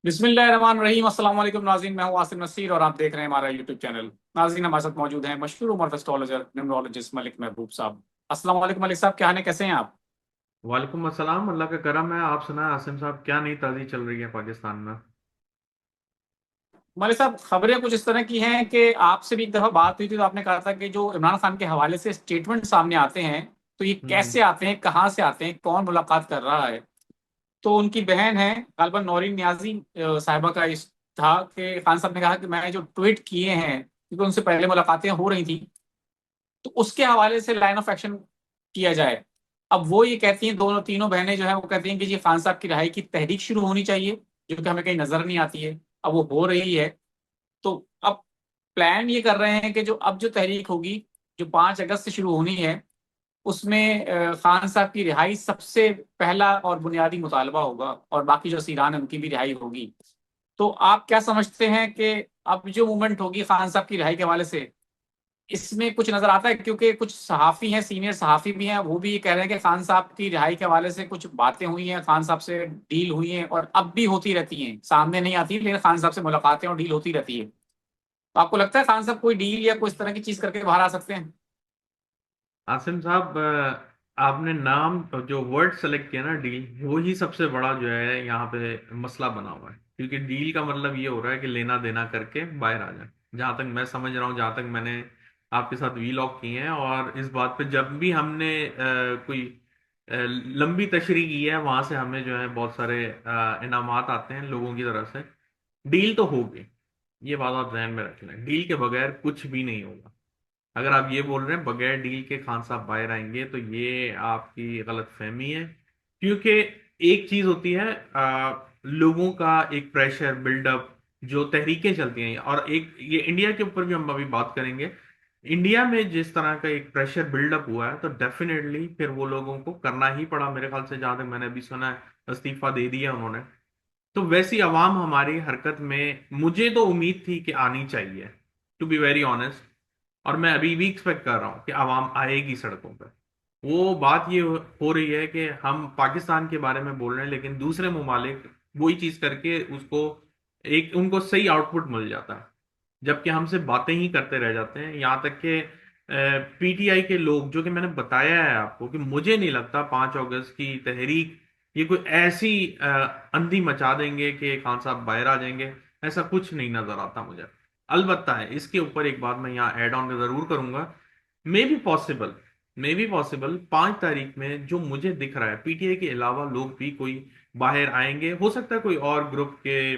बिस्मिल्लाहिर्रहमानिर्रहीम। अस्सलाम वालेकुम नाज़रीन, मैं हूं आसिम नसीर और आप देख रहे हैं हमारा यूट्यूब चैनल। नाज़रीन, हमारे साथ मौजूद हैं मशहूर उमर एस्ट्रोलॉजर न्यूमरोलॉजिस्ट मलिक महबूब साहब। अस्सलाम वालेकुम मलिक साहब, क्या हाल है, कैसे हैं आप? वालेकुम अस्सलाम। अल्लाह का करम है। आप सुनाए आसिम साहब, क्या नई ताज़ी चल रही है पाकिस्तान में? मलिक साहब, खबरें कुछ इस तरह की हैं कि आपसे भी एक दफा बात हुई थी तो आपने कहा था कि जो इमरान खान के हवाले से स्टेटमेंट सामने आते हैं तो ये हम्म। कैसे आते हैं, कहाँ से आते हैं, कौन मुलाकात कर रहा है। तो उनकी बहन है गालिबा नौरीन नियाजी साहिबा का इस था कि खान साहब ने कहा कि मैं जो ट्वीट किए हैं, क्योंकि उनसे पहले मुलाकातें हो रही थी, तो उसके हवाले से लाइन ऑफ एक्शन किया जाए। अब वो ये कहती हैं, दोनों तीनों बहनें जो है वो कहती हैं कि जी खान साहब की रिहाई की तहरीक शुरू होनी चाहिए, जो कि हमें कहीं नजर नहीं आती है। अब वो हो रही है। तो अब प्लान ये कर रहे हैं कि जो अब जो तहरीक होगी, जो 5 अगस्त से शुरू होनी है, उसमें खान साहब की रिहाई सबसे पहला और बुनियादी मुतालबा होगा और बाकी जो असीरान है उनकी भी रिहाई होगी। तो आप क्या समझते हैं कि अब जो मूवमेंट होगी खान साहब की रिहाई के हवाले से, इसमें कुछ नजर आता है? क्योंकि कुछ सहाफी हैं, सीनियर सहाफी भी हैं, वो भी ये कह रहे हैं कि खान साहब की रिहाई के हवाले से कुछ बातें हुई हैं, खान साहब से डील हुई हैं और अब भी होती रहती हैं, सामने नहीं आती लेकिन खान साहब से मुलाकातें और डील होती रहती है। तो आपको लगता है खान साहब कोई डील या कोई इस तरह की चीज करके बाहर आ सकते हैं? आसिम साहब, आपने नाम जो वर्ड सेलेक्ट किया ना, डील, वो ही सबसे बड़ा जो है यहाँ पे मसला बना हुआ है। क्योंकि डील का मतलब ये हो रहा है कि लेना देना करके बाहर आ जाए। जहां तक मैं समझ रहा हूँ, जहां तक मैंने आपके साथ वीलॉग किए हैं, और इस बात पे जब भी हमने कोई लंबी तशरीह की है, वहां से हमें जो है बहुत सारे इनामात आते हैं लोगों की तरफ से। डील तो होगी, ये बात आप ध्यान में रख लें। डील के बगैर कुछ भी नहीं होगा। अगर आप ये बोल रहे हैं बगैर डील के खान साहब बाहर आएंगे, तो ये आपकी गलत फहमी है। क्योंकि एक चीज होती है, लोगों का एक प्रेशर बिल्डअप, जो तहरीकें चलती हैं, और एक ये इंडिया के ऊपर भी हम अभी बात करेंगे। इंडिया में जिस तरह का एक प्रेशर बिल्डअप हुआ है, तो डेफिनेटली फिर वो लोगों को करना ही पड़ा। मेरे ख्याल से जहां तक मैंने अभी सुना है, इस्तीफा दे दिया उन्होंने। तो वैसी आवाम हमारी हरकत में मुझे तो उम्मीद थी कि आनी चाहिए, टू बी वेरी ऑनेस्ट। और मैं अभी भी एक्सपेक्ट कर रहा हूँ कि आवाम आएगी सड़कों पर। वो बात ये हो रही है कि हम पाकिस्तान के बारे में बोल रहे हैं, लेकिन दूसरे ममालिक वही चीज करके उसको एक उनको सही आउटपुट मिल जाता है, जबकि हमसे बातें ही करते रह जाते हैं। यहाँ तक कि पीटीआई के लोग, जो कि मैंने बताया है आपको, कि मुझे नहीं लगता 5 अगस्त की तहरीक ये कोई ऐसी अंधी मचा देंगे कि खान साहब बाहर आ जाएंगे। ऐसा कुछ नहीं नजर आता मुझे। अलबत्ता है, इसके ऊपर एक बात मैं यहाँ ऐड ऑन जरूर करूंगा। मे बी पॉसिबल, 5 तारीख में जो मुझे दिख रहा है, पीटीआई के अलावा लोग भी कोई बाहर आएंगे। हो सकता है कोई और ग्रुप के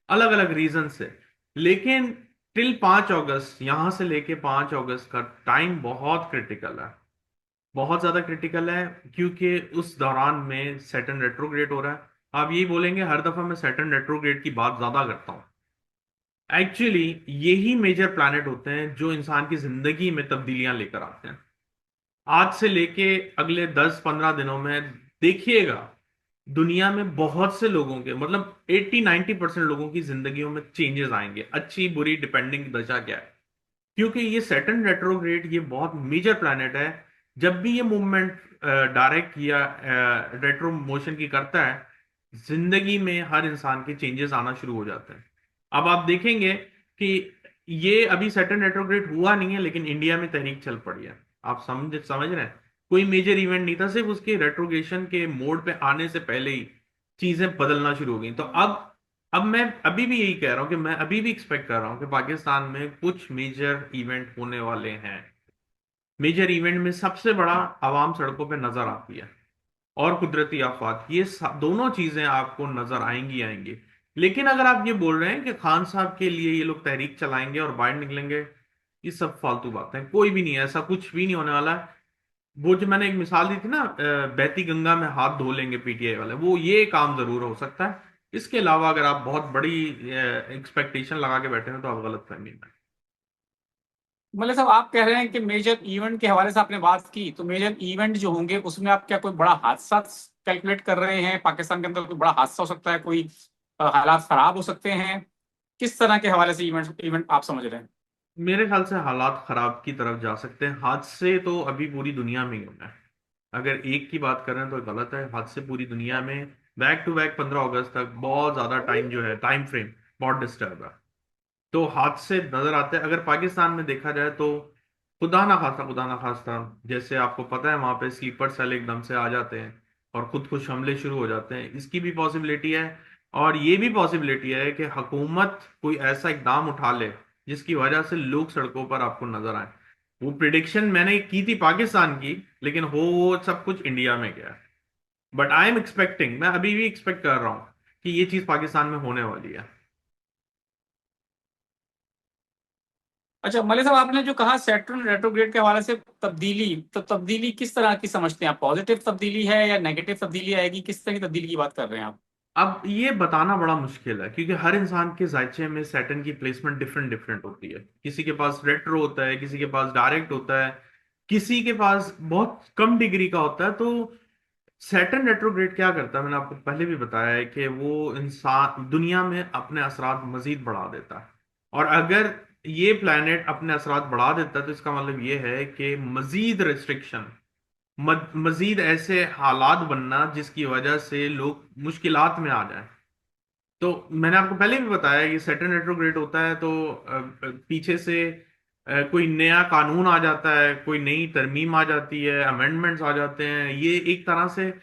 अलग अलग रीजन से। लेकिन टिल 5 अगस्त, यहां से लेके 5 अगस्त का टाइम बहुत क्रिटिकल है, बहुत ज्यादा क्रिटिकल है। क्योंकि उस दौरान में सैटर्न रेट्रोग्रेड हो रहा है। आप यही बोलेंगे हर दफा मैं सैटर्न रेट्रोग्रेड की बात ज्यादा करता हूँ। एक्चुअली यही मेजर प्लैनेट होते हैं जो इंसान की जिंदगी में तब्दीलियां लेकर आते हैं। आज से लेके अगले 10-15 दिनों में देखिएगा, दुनिया में बहुत से लोगों के, मतलब 80-90% लोगों की जिंदगियों में चेंजेस आएंगे, अच्छी बुरी डिपेंडिंग दशा क्या है। क्योंकि ये सैटर्न रेट्रोग्रेड ये बहुत मेजर प्लैनेट है। जब भी ये मूवमेंट डायरेक्ट या रेट्रो मोशन की करता है, जिंदगी में हर इंसान के चेंजेस आना शुरू हो जाते हैं। अब आप देखेंगे कि ये अभी सैटर्न रेट्रोग्रेड हुआ नहीं है, लेकिन इंडिया में तहरीक चल पड़ी है। आप समझ समझ रहे हैं? कोई मेजर इवेंट नहीं था, सिर्फ उसके रेट्रोगेशन के मोड पे आने से पहले ही चीजें बदलना शुरू हो गई। तो अब मैं अभी भी यही कह रहा हूं कि मैं अभी भी एक्सपेक्ट कर रहा हूं कि पाकिस्तान में कुछ मेजर इवेंट होने वाले हैं। मेजर इवेंट में सबसे बड़ा आवाम सड़कों पे नजर आती है, और कुदरती आफात, ये दोनों चीजें आपको नजर आएंगी आएंगी। लेकिन अगर आप ये बोल रहे हैं कि खान साहब के लिए ये लोग तहरीक चलाएंगे और बाहर निकलेंगे, ये सब फालतू बातें हैं। कोई भी नहीं है, ऐसा कुछ भी नहीं होने वाला है। वो जो मैंने एक मिसाल दी थी ना, बहती गंगा में हाथ धो लेंगे पीटीआई वाले, वो ये काम जरूर हो सकता है। इसके अलावा अगर आप बहुत बड़ी एक्सपेक्टेशन लगा के बैठे हैं, तो आप गलत फहमी में। मतलब साहब, आप कह रहे हैं कि मेजर इवेंट के हवाले से आपने बात की, तो मेजर इवेंट जो होंगे उसमें आप क्या कोई बड़ा हादसा कैलकुलेट कर रहे हैं? पाकिस्तान के अंदर कोई बड़ा हादसा हो सकता है, कोई हालात खराब हो सकते हैं? किस तरह के हवाले से इवेंट इवेंट आप समझ रहे हैं? मेरे ख्याल से हालात खराब की तरफ जा सकते हैं। हादसे तो अभी पूरी दुनिया में ही होना है। अगर एक की बात करें तो गलत है, हादसे पूरी दुनिया में बैक टू बैक 15 अगस्त तक बहुत ज्यादा टाइम जो है, टाइम फ्रेम बहुत डिस्टर्ब है। तो हादसे नजर आते हैं। अगर पाकिस्तान में देखा जाए तो खुदा ना खास्ता, जैसे आपको पता है वहां पे स्लीपर सेल एकदम से आ जाते हैं और खुद कुछ हमले शुरू हो जाते हैं, इसकी भी पॉसिबिलिटी है। और ये भी पॉसिबिलिटी है कि हुकूमत कोई ऐसा इकदाम उठा ले जिसकी वजह से लोग सड़कों पर आपको नजर आए। वो प्रिडिक्शन मैंने की थी पाकिस्तान की, लेकिन हो वो सब कुछ इंडिया में गया। बट आई एम एक्सपेक्टिंग, मैं अभी भी एक्सपेक्ट कर रहा हूँ कि ये चीज पाकिस्तान में होने वाली है। अच्छा मले साहब, आपने जो कहा सैटर्न रेट्रोग्रेड के हवाले से तब्दीली, तो तब्दीली किस तरह की समझते हैं आप? पॉजिटिव तब्दीली है या नेगेटिव तब्दीली आएगी? किस तरह की तब्दीली की बात कर रहे हैं आप? अब ये बताना बड़ा मुश्किल है, क्योंकि हर इंसान के जायचे में सैटर्न की प्लेसमेंट डिफरेंट डिफरेंट होती है। किसी के पास रेट्रो होता है, किसी के पास डायरेक्ट होता है, किसी के पास बहुत कम डिग्री का होता है। तो सैटर्न रेट्रोग्रेड क्या करता है, मैंने आपको पहले भी बताया है कि वो इंसान दुनिया में अपने असरात मजीद बढ़ा देता है। और अगर ये प्लैनेट अपने असरात बढ़ा देता है तो इसका मतलब ये है कि मजीद रिस्ट्रिक्शन, मजीद ऐसे हालात बनना जिसकी वजह से लोग मुश्किलात में आ जाएं। तो मैंने आपको पहले भी बताया, ये सैटर्न रेट्रोग्रेड होता है तो पीछे से कोई नया कानून आ जाता है, कोई नई तरमीम आ जाती है, अमेंडमेंट्स आ जाते हैं। ये एक तरह से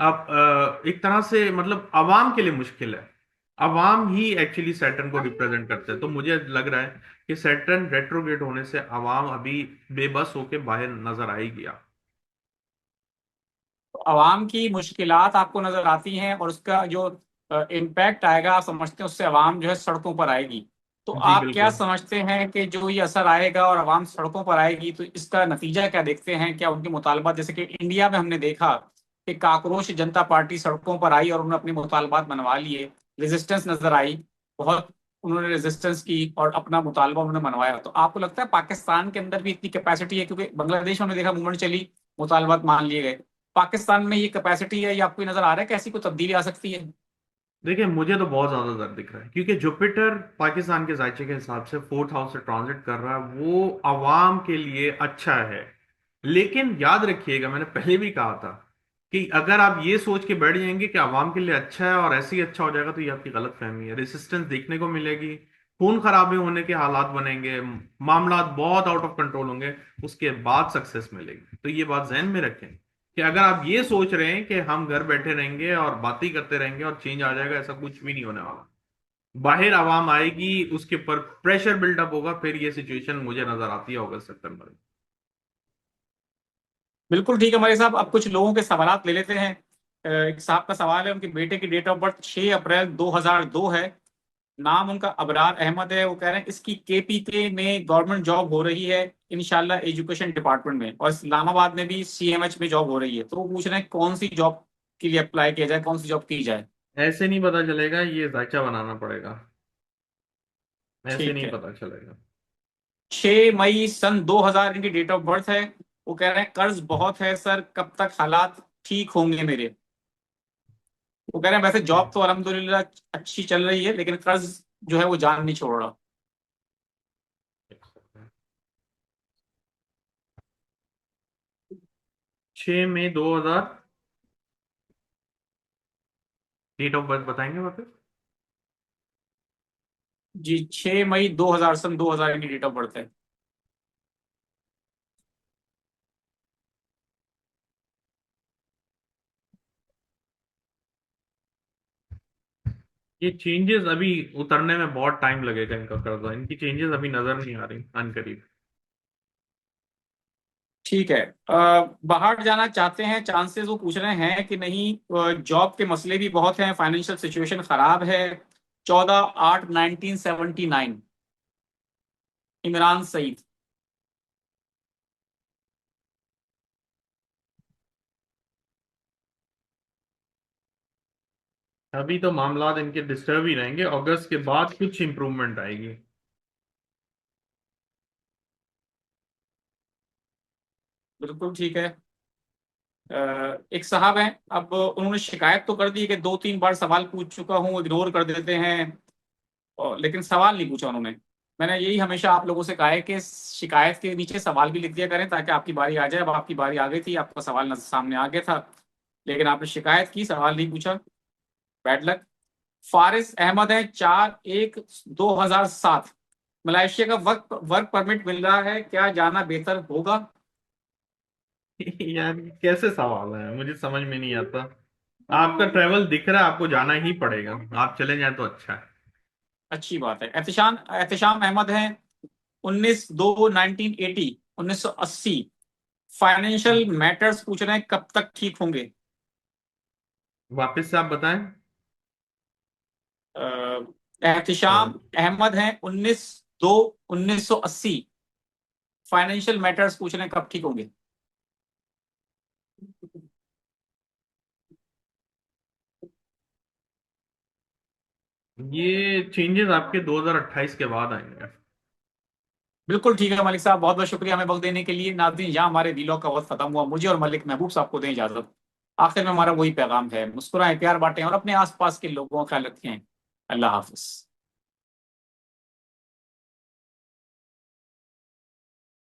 आप एक तरह से मतलब अवाम के लिए मुश्किल है। अवाम ही एक्चुअली सैटर्न को रिप्रेजेंट करते हैं। तो मुझे लग रहा है कि सैटर्न रेट्रोग्रेड होने से अवाम अभी बेबस होके बाहर नजर आएगी। तो आवाम की मुश्किलात आपको नजर आती हैं और उसका जो इम्पैक्ट आएगा आप समझते हैं उससे आवाम जो है सड़कों पर आएगी। तो जी आप क्या बिल्कुल। समझते हैं कि जो ये असर आएगा और आवाम सड़कों पर आएगी तो इसका नतीजा क्या देखते हैं? क्या उनके मुतालबात, जैसे कि इंडिया में हमने देखा कि काकरोच जनता पार्टी सड़कों पर आई और उन्होंने अपने मुतालबात मनवा लिए, रेजिस्टेंस नजर आई, बहुत उन्होंने रेजिस्टेंस की और अपना मुतालबा उन्होंने मनवाया। तो आपको लगता है पाकिस्तान के अंदर भी इतनी कैपेसिटी है? क्योंकि बांग्लादेश में हमने देखा मूवमेंट चली, मुतालबात मान लिए गए। पाकिस्तान में ये कैपेसिटी है या आपको नजर आ रहा है कि ऐसी कोई तब्दीली आ सकती है? देखिए मुझे तो बहुत ज्यादा डर दिख रहा है, क्योंकि जुपिटर पाकिस्तान के जायचे के हिसाब से फोर्थ हाउस से ट्रांजिट कर रहा है, वो अवाम के लिए अच्छा है। लेकिन याद रखिएगा, मैंने पहले भी कहा था कि अगर आप ये सोच के बैठ जाएंगे कि अवाम के लिए अच्छा है और ऐसे ही अच्छा हो जाएगा, तो ये आपकी गलत फहमी है। रेसिस्टेंस देखने को मिलेगी, खून खराबे होने के हालात बनेंगे, मामला बहुत आउट ऑफ कंट्रोल होंगे, उसके बाद सक्सेस मिलेगी। तो ये बात जहन में रखें कि अगर आप ये सोच रहे हैं कि हम घर बैठे रहेंगे और बातें करते रहेंगे और चेंज आ जाएगा, ऐसा कुछ भी नहीं होने वाला। बाहर आवाम आएगी, उसके ऊपर प्रेशर बिल्डअप होगा, फिर ये सिचुएशन मुझे नजर आती है अगस्त सितंबर में। बिल्कुल ठीक है हमारे साहब। अब कुछ लोगों के सवाल ले लेते हैं। एक साहब का सवाल है, उनके बेटे की डेट ऑफ बर्थ 6 अप्रैल 2002 है, नाम उनका अबरार अहमद है। वो कह रहे हैं इसकी केपीके में गवर्नमेंट जॉब हो रही है इंशाल्लाह, एजुकेशन डिपार्टमेंट में, और इस्लामाबाद में भी सीएमएच में जॉब हो रही है। तो वो पूछ रहे हैं कौन सी जॉब के लिए अप्लाई किया जाए, कौन सी जॉब की जाए? ऐसे नहीं पता चलेगा, ये जायचा बनाना पड़ेगा। ऐसे ठीक नहीं है। पता चलेगा। 6 मई सन 2000 इनकी डेट ऑफ बर्थ है। वो कह रहे हैं कर्ज बहुत है सर, कब तक हालात ठीक होंगे मेरे? वो कह रहे हैं वैसे जॉब तो अल्हम्दुलिल्लाह अच्छी चल रही है, लेकिन कर्ज जो है वो जान नहीं छोड़ रहा। 6 मई 2000, डेट ऑफ बर्थ बताएंगे वापस? जी, 6 मई 2000 सन 2000 इनकी डेट ऑफ बर्थ है। ये चेंजेस अभी उतरने में बहुत टाइम लगेगा, इनका कर्जा, इनकी चेंजेस अभी नजर नहीं आ रही अनकरीब। ठीक है। बाहर जाना चाहते हैं, चांसेस वो पूछ रहे हैं कि नहीं? जॉब के मसले भी बहुत हैं, फाइनेंशियल सिचुएशन खराब है। 14/8/1979, इमरान सईद। अभी तो मामला इनके डिस्टर्ब ही रहेंगे, अगस्त के बाद कुछ इंप्रूवमेंट आएगी। बिल्कुल ठीक है। एक साहब हैं, अब उन्होंने शिकायत तो कर दी कि 2-3 बार सवाल पूछ चुका हूँ, इग्नोर कर देते हैं, और लेकिन सवाल नहीं पूछा उन्होंने। मैंने यही हमेशा आप लोगों से कहा है कि शिकायत के नीचे सवाल भी लिख दिया करें ताकि आपकी बारी आ जाए। अब आपकी बारी आ गई थी, आपका सवाल सामने आ गया था, लेकिन आपने शिकायत की, सवाल नहीं पूछा। Bad luck. फारिस अहमद है 4/1/2007। मलेशिया का वर्क वर्क परमिट मिल रहा है, क्या जाना बेहतर होगा? यार कैसे सवाल है, मुझे समझ में नहीं आता। आपका ट्रेवल दिख रहा है, आपको जाना ही पड़ेगा, आप चले जाए तो अच्छा है। अच्छी बात है। एहतिशाम एहतिशाम अहमद है 19/2/1980, 1980। फाइनेंशियल मैटर्स पूछ रहे हैं कब तक ठीक होंगे। वापस से आप बताएं। एहतिशाम अहमद है 19/2/1980। फाइनेंशियल मैटर्स पूछ रहे हैं कब ठीक होंगे। ये चेंजेस आपके 2028 के बाद आएंगे। बिल्कुल ठीक है मलिक साहब, बहुत बहुत शुक्रिया हमें वक्त देने के लिए। नाज़रीन, यहाँ हमारे वीलॉग का वक्त खत्म हुआ। मुझे और मलिक महबूब साहब को दें इजाजत। आखिर में हमारा वही पैगाम है, मुस्कुराएं, प्यार बांटें और अपने आसपास के लोगों का ख्याल रखें। अल्लाह हाफिज।